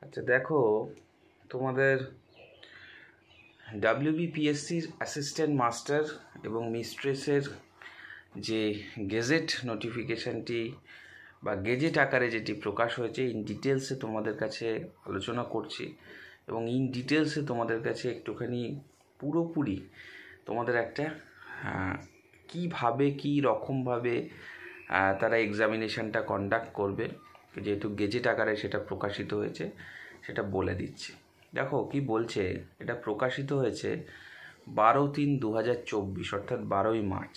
আচ্ছা দেখো, তোমাদের WBPSC অ্যাসিস্ট্যান্ট মাস্টার এবং মিস্ট্রেসের যে গেজেট নোটিফিকেশানটি বা গেজেট আকারে যেটি প্রকাশ হয়েছে, ইন ডিটেলসে তোমাদের কাছে আলোচনা করছি এবং ইন ডিটেলসে তোমাদের কাছে একটুখানি পুরোপুরি তোমাদের একটা কীভাবে কী রকমভাবে তারা এক্সামিনেশানটা কন্ডাক্ট করবে, যেহেতু গেজেট আকারে সেটা প্রকাশিত হয়েছে সেটা বলে দিচ্ছি। দেখো কি বলছে, এটা প্রকাশিত হয়েছে 12/3/2024 অর্থাৎ 12ই March.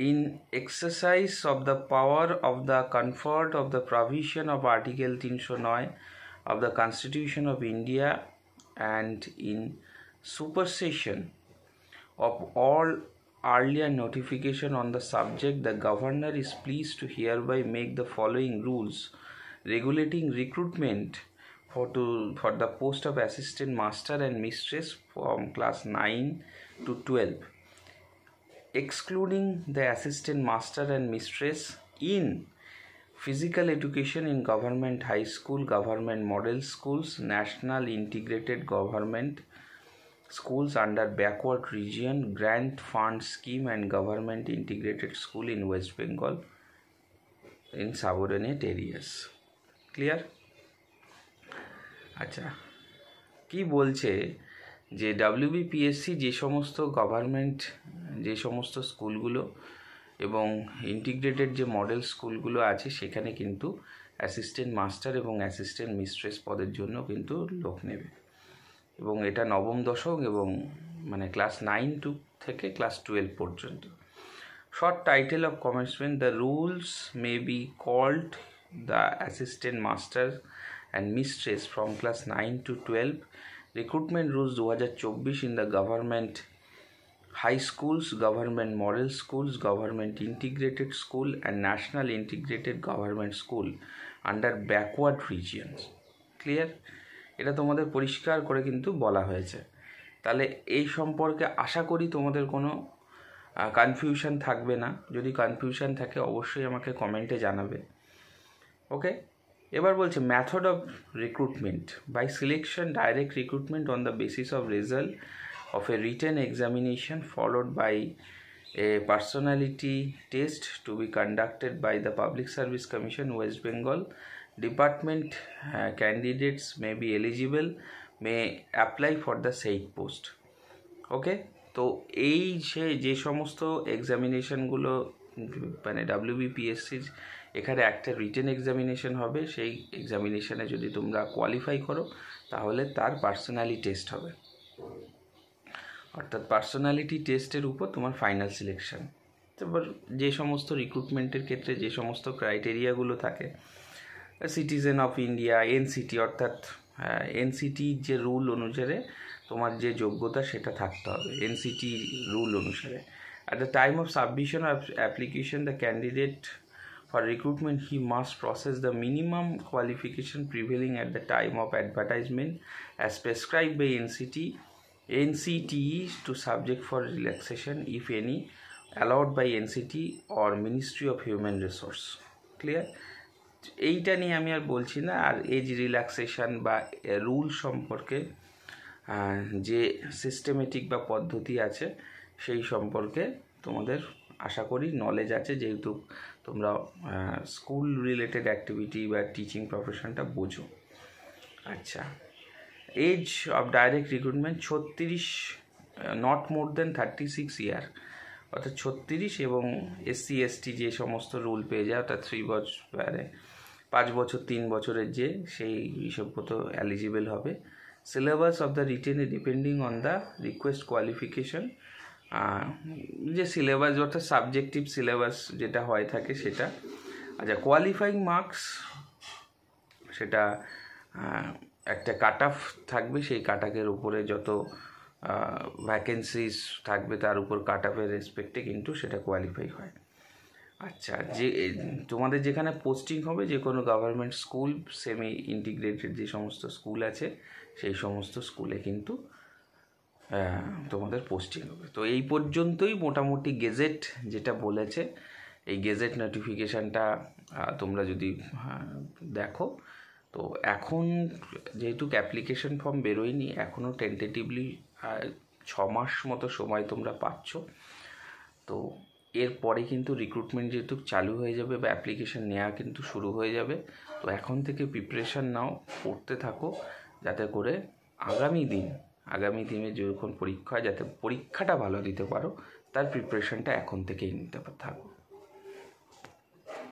In exercise of the power of the conferred of the provision of Article 309 of the Constitution of India and in supersession of all earlier notification on the subject, the Governor is pleased to hereby make the following rules regulating recruitment for the post of assistant master and mistress from class 9 to 12, excluding the assistant master and mistress in physical education in government high school, government model schools, national integrated government schools under backward region grant fund scheme and government integrated school in West Bengal in subordinate areas. Clear? আচ্ছা, কি বলছে যে WBPSC যে সমস্ত government যে সমস্ত স্কুলগুলো এবং ইন্টিগ্রেটেড যে মডেল স্কুলগুলো আছে সেখানে কিন্তু অ্যাসিস্ট্যান্ট মাস্টার এবং অ্যাসিস্ট্যান্ট মিস্ট্রেস পদের জন্য কিন্তু লোক নেবে এবং এটা নবম দশম এবং মানে ক্লাস 9 থেকে ক্লাস 12 পর্যন্ত। Short title of commencement: the rules may be called the assistant master and mistress from class 9 to 12, recruitment rules 2024 in the government high schools, government model schools, government integrated school and national integrated government school under backward regions. Clear? এটা তোমাদের পরিষ্কার করে কিন্তু বলা হয়েছে। তাহলে এই সম্পর্কে আশা করি তোমাদের কোনো কনফিউশন থাকবে না। যদি কনফিউশন থাকে অবশ্যই আমাকে কমেন্টে জানাবে। ওকে, এবার বলছে method of recruitment: by selection, direct recruitment on the basis of result of a written examination followed by a personality test to be conducted by the public service commission West Bengal department candidates may be eligible may apply for the said post. Okay, তো এই যে সমস্ত এক্সামিনেশনগুলো মানে WBPSCর এখানে একটা written examination হবে, সেই এক্সামিনেশনে যদি তোমরা কোয়ালিফাই করো তাহলে তার পার্সোনালিটি টেস্ট হবে, অর্থাৎ পার্সোনালিটি টেস্টের উপর তোমার ফাইনাল সিলেকশন। তারপর যে সমস্ত রিক্রুটমেন্টের ক্ষেত্রে যে সমস্ত ক্রাইটেরিয়াগুলো থাকে, সিটিজেন অফ ইন্ডিয়া, NCT অর্থাৎ NCT যে রুল অনুসারে তোমার যে যোগ্যতা সেটা থাকতে হবে NCT রুল অনুসারে। At the time of submission of application, the candidate for recruitment he must process the minimum qualification prevailing at the time of advertisement as prescribed by NCT to subject for relaxation if any allowed by NCT or Ministry of Human Resource. Clear? এইটা নিয়ে আমি আর বলছি না। আর age relaxation বা rule সম্পর্কে যে systematic বা পদ্ধতি আছে সেই সম্পর্কে তোমাদের আশা করি নলেজ আছে, যেহেতু তোমরা স্কুল রিলেটেড অ্যাক্টিভিটি বা টিচিং প্রফেশনটা বোঝো। আচ্ছা, age of direct recruitment 36, not more than 36 year, অর্থাৎ 36 এবং SC ST যে সমস্ত রুল পেয়ে যায় অর্থাৎ 3 বছর 5 বছর 3 বছরের যে সেই হিসেব মতো এলিজিবল হবে। Syllabus of the written depending on the request qualification, যে সিলেবাস অর্থাৎ সাবজেক্টিভ সিলেবাস যেটা হয়ে থাকে সেটা। আচ্ছা, কোয়ালিফাইং মার্কস সেটা একটা কাট অফ থাকবে, সেই কাট অফের উপরে যত ভ্যাকেন্সিস থাকবে তার উপর কাট অফের রেসপেক্টে কিন্তু সেটা কোয়ালিফাই হয়। আচ্ছা, যে তোমাদের যেখানে পোস্টিং হবে যে কোনো গভর্নমেন্ট স্কুল, সেমি ইন্টিগ্রেটেড যে সমস্ত স্কুল আছে সেই সমস্ত স্কুলে কিন্তু তোমাদের পোস্টিং হবে। তো এই পর্যন্তই মোটামুটি গেজেট যেটা বলেছে, এই গেজেট নোটিফিকেশানটা তোমরা যদি দেখো তো এখন যেহেতু অ্যাপ্লিকেশন ফর্ম বেরোয়নি, এখনও টেন্টেটিভলি 6 মাস মতো সময় তোমরা পাচ্ছ। তো এরপরে কিন্তু রিক্রুটমেন্ট যেহেতু চালু হয়ে যাবে বা অ্যাপ্লিকেশন নেওয়া কিন্তু শুরু হয়ে যাবে। তো এখন থেকে প্রিপারেশান নাও, পড়তে থাকো, যাতে করে আগামী দিনে যখন পরীক্ষা হয় যাতে পরীক্ষাটা ভালো দিতে পারো, তার প্রিপারেশানটা এখন থেকেই নিতে থাকো।